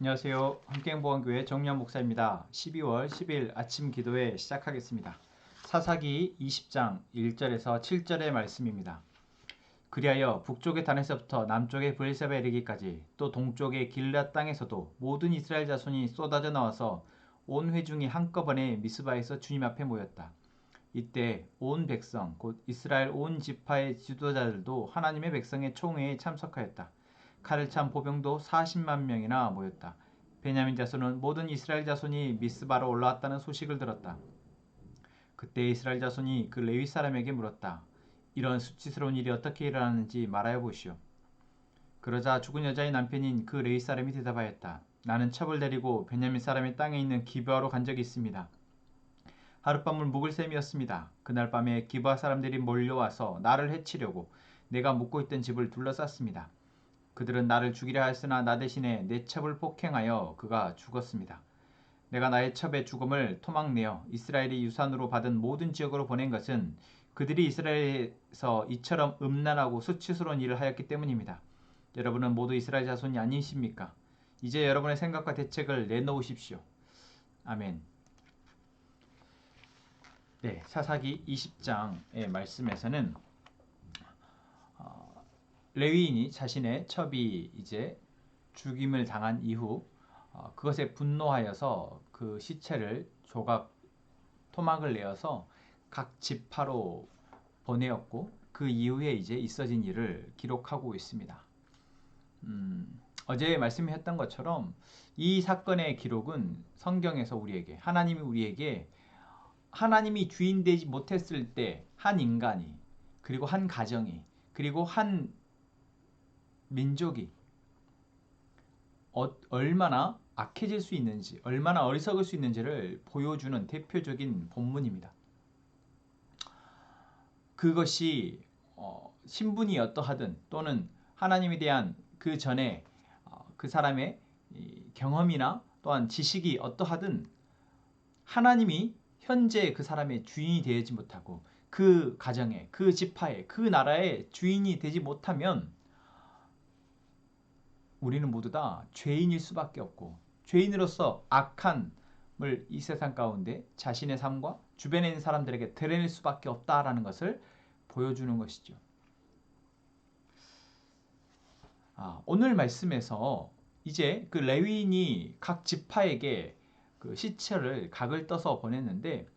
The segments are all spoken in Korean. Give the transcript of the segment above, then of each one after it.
안녕하세요. 함께행복한교회 정유한 목사입니다. 12월 10일 아침 기도회 시작하겠습니다. 사사기 20장 1절에서 7절의 말씀입니다. 그리하여 북쪽의 단에서부터 남쪽의 브엘세바에 이르기까지 또 동쪽의 길앗 땅에서도 모든 이스라엘 자손이 쏟아져 나와서 온 회중이 한꺼번에 미스바에서 주님 앞에 모였다. 이때 온 백성 곧 이스라엘 온 지파의 지도자들도 하나님의 백성의 총회에 참석하였다. 칼을 찬 보병도 40만 명이나 모였다. 베냐민 자손은 모든 이스라엘 자손이 미스바로 올라왔다는 소식을 들었다. 그때 이스라엘 자손이 그 레위 사람에게 물었다. 이런 수치스러운 일이 어떻게 일어났는지 말하여 보시오. 그러자 죽은 여자의 남편인 그 레위 사람이 대답하였다. 나는 첩을 데리고 베냐민 사람의 땅에 있는 기브아로 간 적이 있습니다. 하룻밤을 묵을 셈이었습니다. 그날 밤에 기브아 사람들이 몰려와서 나를 해치려고 내가 묵고 있던 집을 둘러쌌습니다. 그들은 나를 죽이려 하였으나 나 대신에 내 첩을 폭행하여 그가 죽었습니다. 내가 나의 첩의 죽음을 토막내어 이스라엘이 유산으로 받은 모든 지역으로 보낸 것은 그들이 이스라엘에서 이처럼 음란하고 수치스러운 일을 하였기 때문입니다. 여러분은 모두 이스라엘 자손이 아니십니까? 이제 여러분의 생각과 대책을 내놓으십시오. 아멘. 네, 사사기 20장의 말씀에서는 레위인이 자신의 첩이 이제 죽임을 당한 이후 그것에 분노하여서 그 시체를 조각 토막을 내어서 각 지파로 보내었고 그 이후에 이제 있어진 일을 기록하고 있습니다. 어제 말씀했던 것처럼 이 사건의 기록은 성경에서 우리에게 하나님이 우리에게 하나님이 주인 되지 못했을 때 한 인간이 그리고 한 가정이 그리고 한 민족이 얼마나 악해질 수 있는지 얼마나 어리석을 수 있는지를 보여주는 대표적인 본문입니다. 그것이 신분이 어떠하든 또는 하나님에 대한 그 전에 그 사람의 경험이나 또한 지식이 어떠하든 하나님이 현재 그 사람의 주인이 되지 못하고 그 가정의 그 지파의 그 나라의 주인이 되지 못하면 우리는 모두 다 죄인일 수밖에 없고 죄인으로서 악함을 이 세상 가운데 자신의 삶과 주변에 있는 사람들에게 드러낼 수밖에 없다라는 것을 보여주는 것이죠. 오늘 말씀에서 이제 그 레위인이 각 지파에게 그 시체를 각을 떠서 보냈는데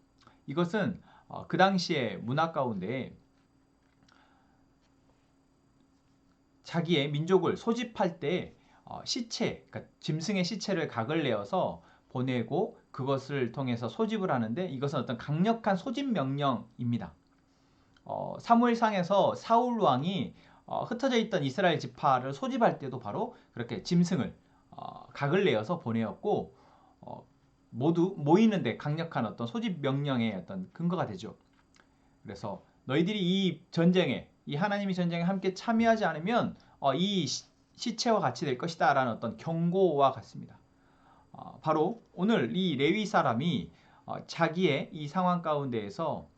이것은 그 당시의 문화 가운데 자기의 민족을 소집할 때 시체, 그러니까 짐승의 시체를 각을 내어서 보내고 그것을 통해서 소집을 하는데 이것은 어떤 강력한 소집 명령입니다. 사무엘상에서 사울 왕이 흩어져 있던 이스라엘 지파를 소집할 때도 바로 그렇게 짐승을 각을 내어서 보내었고 모두 모이는데 강력한 어떤 소집 명령의 어떤 근거가 되죠. 그래서 너희들이 이 전쟁에 이 하나님의 전쟁에 함께 참여하지 않으면 이 시체와 같이 될 것이다 라는 어떤 경고와 같습니다. 바로 오늘 이 레위 사람이 자기의 이 상황 가운데에서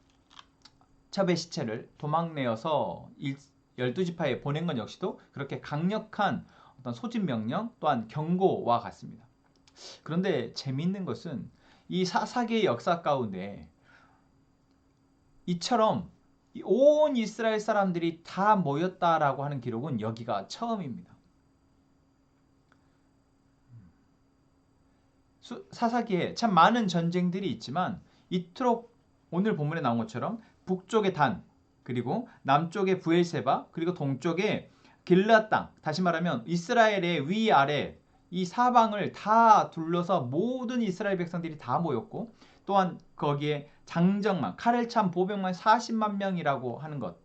첩의 시체를 도망내어서 12지파에 보낸 건 역시도 그렇게 강력한 어떤 소집 명령 또한 경고와 같습니다. 그런데 재미있는 것은 이 사사기의 역사 가운데 이처럼 온 이스라엘 사람들이 다 모였다라고 하는 기록은 여기가 처음입니다. 사사기에 참 많은 전쟁들이 있지만 이토록 오늘 본문에 나온 것처럼 북쪽의 단 그리고 남쪽의 브엘세바 그리고 동쪽의 길르앗 땅 다시 말하면 이스라엘의 위아래 이 사방을 다 둘러서 모든 이스라엘 백성들이 다 모였고 또한 거기에 장정만 칼을 찬 보병만 40만 명이라고 하는 것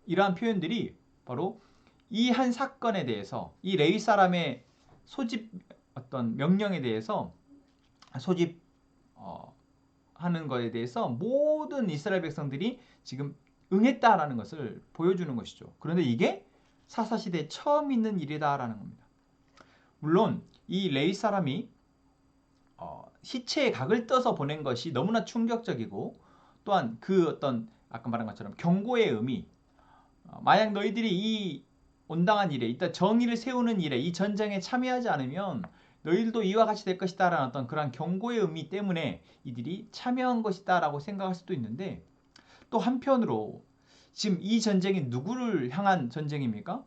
이러한 표현들이 바로 이 한 사건에 대해서 이 레위 사람의 소집 어떤 명령에 대해서 소집 하는 것에 대해서 모든 이스라엘 백성들이 지금 응했다라는 것을 보여주는 것이죠. 그런데 이게 사사시대에 처음 있는 일이다라는 겁니다. 물론 이 레위 사람이 시체에 각을 떠서 보낸 것이 너무나 충격적이고 또한 그 어떤 아까 말한 것처럼 경고의 의미 만약 너희들이 이 온당한 일에 이따 정의를 세우는 일에 이 전쟁에 참여하지 않으면 너희들도 이와 같이 될 것이다 라는 어떤 그런 경고의 의미 때문에 이들이 참여한 것이다 라고 생각할 수도 있는데, 또 한편으로 지금 이 전쟁이 누구를 향한 전쟁입니까?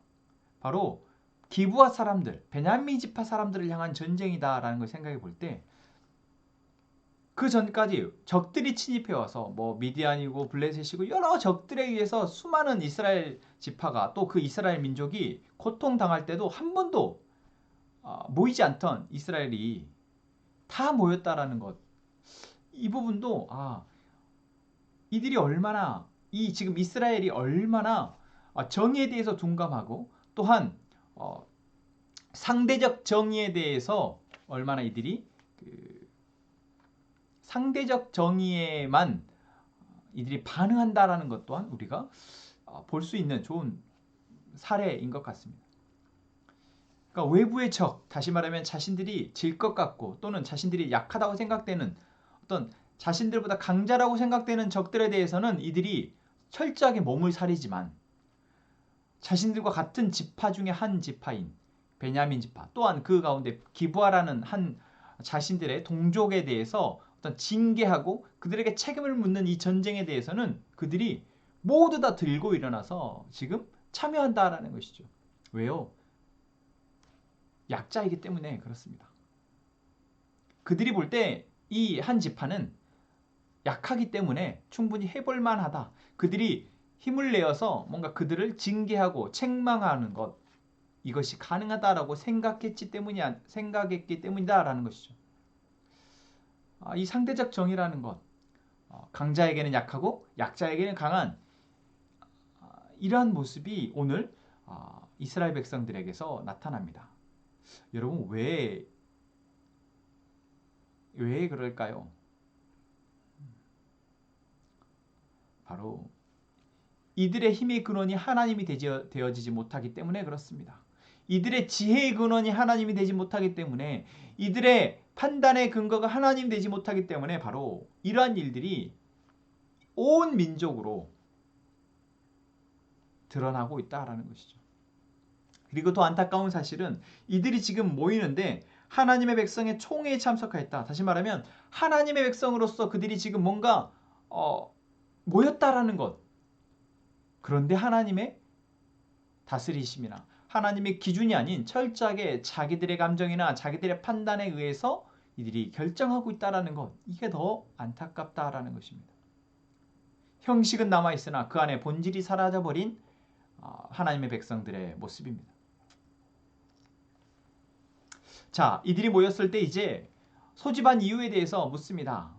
바로 기브아 사람들, 베냐민 지파 사람들을 향한 전쟁이다 라는 걸 생각해 볼 때, 그 전까지 적들이 침입해 와서 뭐 미디안이고 블레셋이고 여러 적들에 의해서 수많은 이스라엘 지파가, 또 그 이스라엘 민족이 고통당할 때도 한 번도 모이지 않던 이스라엘이 다 모였다라는 것, 이 부분도 이들이 얼마나, 이 지금 이스라엘이 얼마나 정의에 대해서 둔감하고, 또한 상대적 정의에 대해서 얼마나 이들이 상대적 정의에만 이들이 반응한다라는 것 또한 우리가 볼 수 있는 좋은 사례인 것 같습니다. 그러니까 외부의 적, 다시 말하면 자신들이 질 것 같고 또는 자신들이 약하다고 생각되는 어떤 자신들보다 강자라고 생각되는 적들에 대해서는 이들이 철저하게 몸을 사리지만, 자신들과 같은 지파 중에 한 지파인 베냐민 지파, 또한 그 가운데 기브아라는 한 자신들의 동족에 대해서 어떤 징계하고 그들에게 책임을 묻는 이 전쟁에 대해서는 그들이 모두 다 들고 일어나서 지금 참여한다라는 것이죠. 왜요? 약자이기 때문에 그렇습니다. 그들이 볼 때 이 한 지파는 약하기 때문에 충분히 해볼 만하다. 그들이 힘을 내어서 뭔가 그들을 징계하고 책망하는 것, 이것이 가능하다라고 생각했기 때문이다라는 것이죠. 이 상대적 정의라는 것, 강자에게는 약하고 약자에게는 강한, 이러한 모습이 오늘 이스라엘 백성들에게서 나타납니다. 여러분, 왜 그럴까요? 바로 이들의 힘의 근원이 하나님이 되어지지 못하기 때문에 그렇습니다. 이들의 지혜의 근원이 하나님이 되지 못하기 때문에, 이들의 판단의 근거가 하나님 되지 못하기 때문에 바로 이러한 일들이 온 민족으로 드러나고 있다라는 것이죠. 그리고 더 안타까운 사실은 이들이 지금 모이는데 하나님의 백성의 총회에 참석하였다. 다시 말하면 하나님의 백성으로서 그들이 지금 뭔가 모였다라는 것. 그런데 하나님의 다스리심이나 하나님의 기준이 아닌 철저하게 자기들의 감정이나 자기들의 판단에 의해서 이들이 결정하고 있다는 것, 이게 더 안타깝다라는 것입니다. 형식은 남아있으나 그 안에 본질이 사라져버린 하나님의 백성들의 모습입니다. 자, 이들이 모였을 때 이제 소집한 이유에 대해서 묻습니다.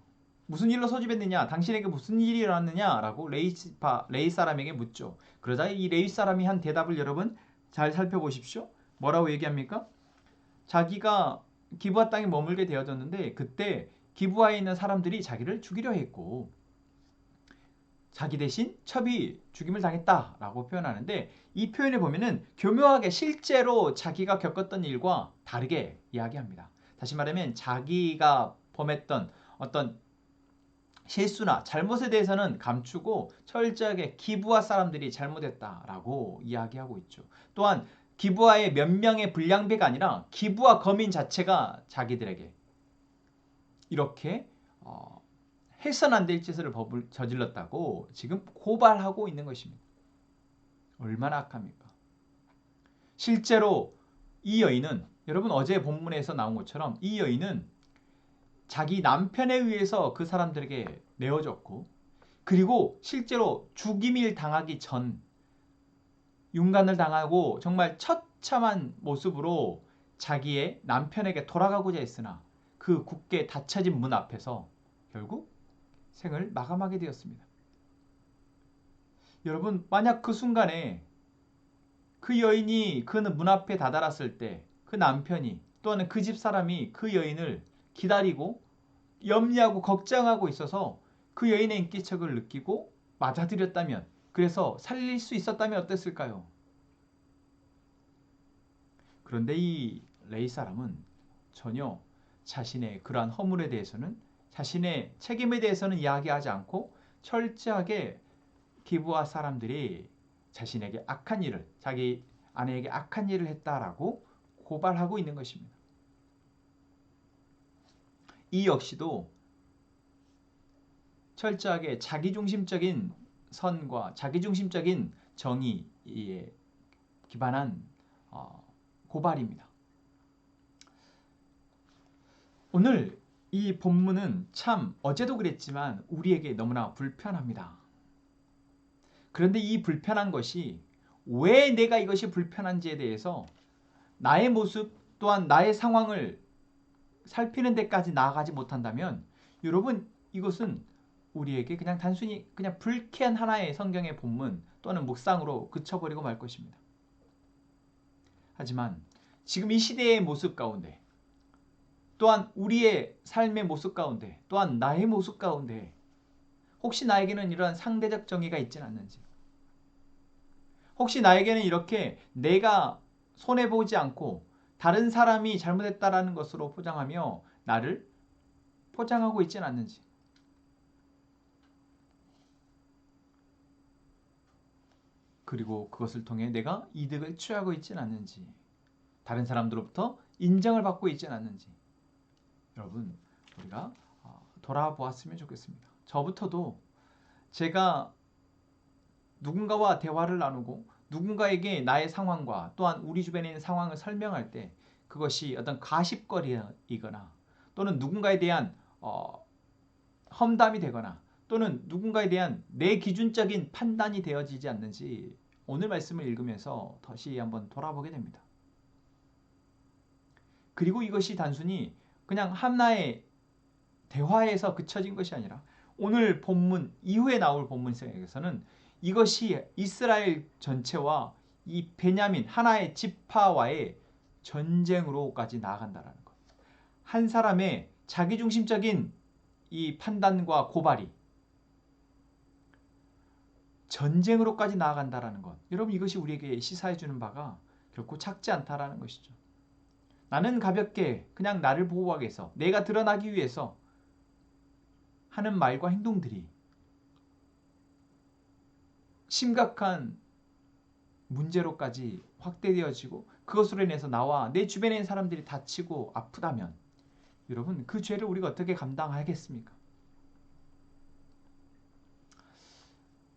무슨 일로 소집했느냐? 당신에게 무슨 일이 일어났느냐? 라고 레이 사람에게 묻죠. 그러자 이 레이 사람이 한 대답을 여러분 잘 살펴보십시오. 뭐라고 얘기합니까? 자기가 기브아 땅에 머물게 되어졌는데 그때 기브아에 있는 사람들이 자기를 죽이려 했고 자기 대신 첩이 죽임을 당했다라고 표현하는데, 이 표현을 보면은 교묘하게 실제로 자기가 겪었던 일과 다르게 이야기합니다. 다시 말하면 자기가 범했던 어떤 실수나 잘못에 대해서는 감추고 철저하게 기브아 사람들이 잘못했다라고 이야기하고 있죠. 또한 기브아의 몇 명의 불량배가 아니라 기브아 거민 자체가 자기들에게 이렇게 해선 안 될 짓을 저질렀다고 지금 고발하고 있는 것입니다. 얼마나 악합니까? 실제로 이 여인은, 여러분 어제 본문에서 나온 것처럼 이 여인은 자기 남편에 의해서 그 사람들에게 내어졌고, 그리고 실제로 죽임을 당하기 전 윤간을 당하고 정말 처참한 모습으로 자기의 남편에게 돌아가고자 했으나 그 굳게 닫혀진 문 앞에서 결국 생을 마감하게 되었습니다. 여러분, 만약 그 순간에 그 여인이 그 문 앞에 다다랐을 때 그 남편이 또는 그 집 사람이 그 여인을 기다리고 염려하고 걱정하고 있어서 그 여인의 인기척을 느끼고 맞아들였다면, 그래서 살릴 수 있었다면 어땠을까요? 그런데 이 레이 사람은 전혀 자신의 그러한 허물에 대해서는, 자신의 책임에 대해서는 이야기하지 않고 철저하게 기브아 사람들이 자신에게 악한 일을, 자기 아내에게 악한 일을 했다라고 고발하고 있는 것입니다. 이 역시도 철저하게 자기중심적인 선과 자기중심적인 정의에 기반한 고발입니다. 오늘 이 본문은 참 어제도 그랬지만 우리에게 너무나 불편합니다. 그런데 이 불편한 것이 왜 내가 이것이 불편한지에 대해서 나의 모습 또한 나의 상황을 살피는 데까지 나아가지 못한다면 여러분 이것은 우리에게 그냥 단순히 그냥 불쾌한 하나의 성경의 본문 또는 묵상으로 그쳐버리고 말 것입니다. 하지만 지금 이 시대의 모습 가운데 또한 우리의 삶의 모습 가운데 또한 나의 모습 가운데 혹시 나에게는 이러한 상대적 정의가 있지는 않는지, 혹시 나에게는 이렇게 내가 손해보지 않고 다른 사람이 잘못했다라는 것으로 포장하며 나를 포장하고 있지는 않는지, 그리고 그것을 통해 내가 이득을 취하고 있지는 않는지, 다른 사람들로부터 인정을 받고 있지는 않는지 여러분 우리가 돌아보았으면 좋겠습니다. 저부터도 제가 누군가와 대화를 나누고 누군가에게 나의 상황과 또한 우리 주변에 있는 상황을 설명할 때 그것이 어떤 가십거리이거나 또는 누군가에 대한 험담이 되거나 또는 누군가에 대한 내 기준적인 판단이 되어지지 않는지 오늘 말씀을 읽으면서 다시 한번 돌아보게 됩니다. 그리고 이것이 단순히 그냥 하나의 대화에서 그쳐진 것이 아니라 오늘 본문 이후에 나올 본문에서는 이것이 이스라엘 전체와 이 베냐민 하나의 지파와의 전쟁으로까지 나아간다는 것. 한 사람의 자기중심적인 이 판단과 고발이 전쟁으로까지 나아간다는 것. 여러분 이것이 우리에게 시사해 주는 바가 결코 작지 않다라는 것이죠. 나는 가볍게 그냥 나를 보호하기 위해서 내가 드러나기 위해서 하는 말과 행동들이 심각한 문제로까지 확대되어지고 그것으로 인해서 나와 내 주변에 있는 사람들이 다치고 아프다면 여러분 그 죄를 우리가 어떻게 감당하겠습니까?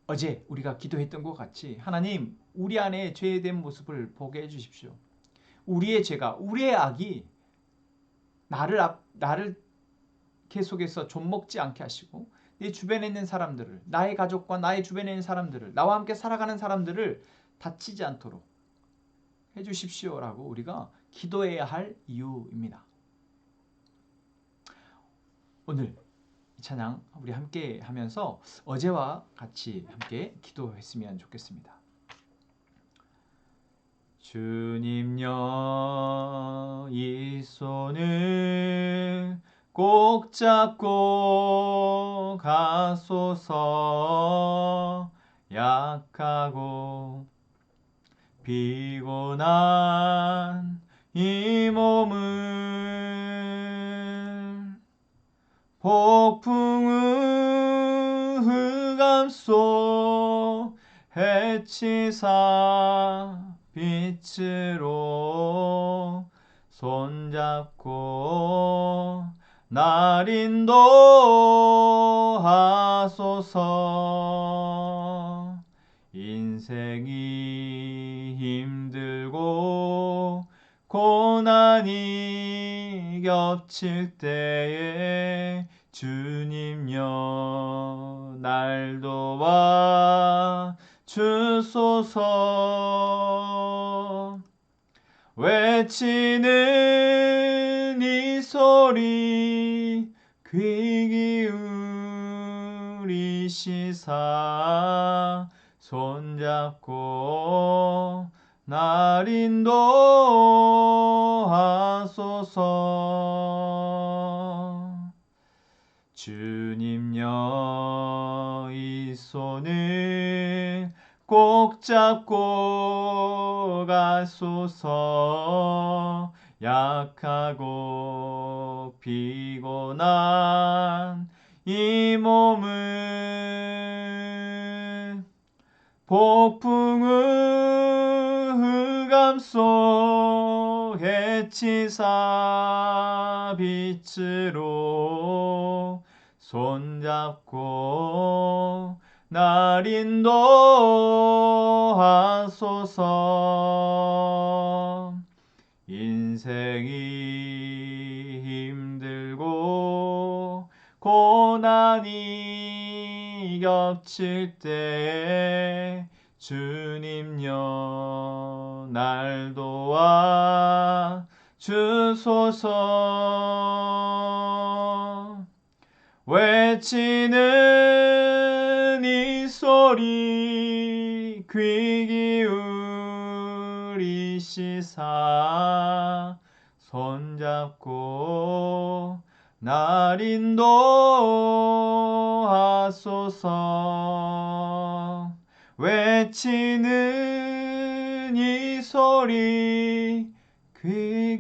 어제 우리가 기도했던 것 같이 하나님 우리 안에 죄된 모습을 보게 해주십시오. 우리의 죄가 우리의 악이 나를 계속해서 좀먹지 않게 하시고 내 주변에 있는 사람들을 나의 가족과 나의 주변에 있는 사람들을 나와 함께 살아가는 사람들을 다치지 않도록 해주십시오라고 우리가 기도해야 할 이유입니다. 오늘 이 찬양 우리 함께 하면서 어제와 같이 함께 기도했으면 좋겠습니다. 주님여 이 손을 꼭 잡고 가소서. 약하고 피곤한 이 몸을 폭풍의 흑암 속 해치사 빛으로 손잡고 날 인도하소서. 인생이 힘들고 고난이 겹칠 때에 주님여 날 도와 주소서. 외치는 이 소리 귀 기울이시사 손잡고 날 인도하소서. 주님여 이 손을 꼭 잡고 가소서. 약하고 피곤한 이 몸을 폭풍의 흑암 속 해치사 빛으로 손잡고 날 인도하소서. 인생이 힘들고 고난이 겹칠 때 주님여 날 도와 주소서. 외치는 이 소리 귀 기울이시사 손잡고 날 인도하소서. 외치는 이 소리 귀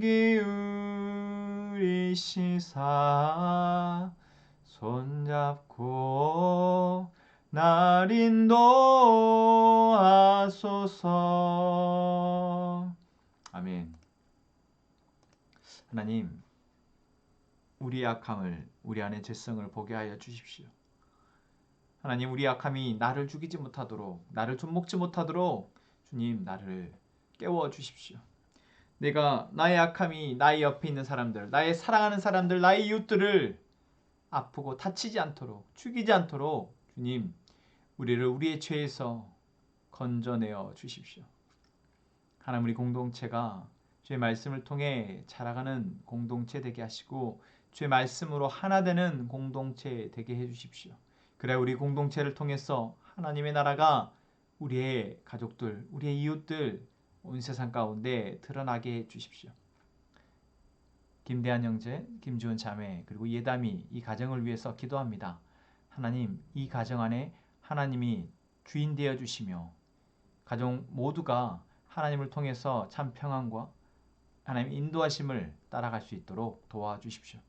기울이시사 손잡고 날 인도하소서. 아멘. 하나님, 우리의 악함을, 우리 안의 죄성을 보게 하여 주십시오. 하나님, 우리 악함이 나를 죽이지 못하도록, 나를 좀먹지 못하도록 주님 나를 깨워 주십시오. 내가 나의 악함이 나의 옆에 있는 사람들, 나의 사랑하는 사람들, 나의 이웃들을 아프고 다치지 않도록, 죽이지 않도록 주님 우리를 우리의 죄에서 건져내어 주십시오. 하나님, 우리 공동체가 주의 말씀을 통해 자라가는 공동체 되게 하시고 주의 말씀으로 하나 되는 공동체 되게 해주십시오. 그래 우리 공동체를 통해서 하나님의 나라가 우리의 가족들, 우리의 이웃들 온 세상 가운데 드러나게 해주십시오. 김대한 형제, 김주은 자매, 그리고 예담이 이 가정을 위해서 기도합니다. 하나님, 이 가정 안에 하나님이 주인 되어 주시며 가정 모두가 하나님을 통해서 참 평안과 하나님의 인도하심을 따라갈 수 있도록 도와주십시오.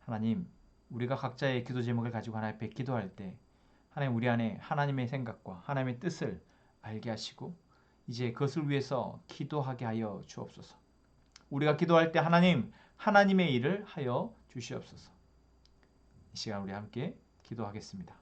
하나님, 우리가 각자의 기도 제목을 가지고 하나님 앞에 기도할 때 하나님 우리 안에 하나님의 생각과 하나님의 뜻을 알게 하시고 이제 그것을 위해서 기도하게 하여 주옵소서. 우리가 기도할 때 하나님, 하나님의 일을 하여 주시옵소서. 이 시간 우리 함께 기도하겠습니다.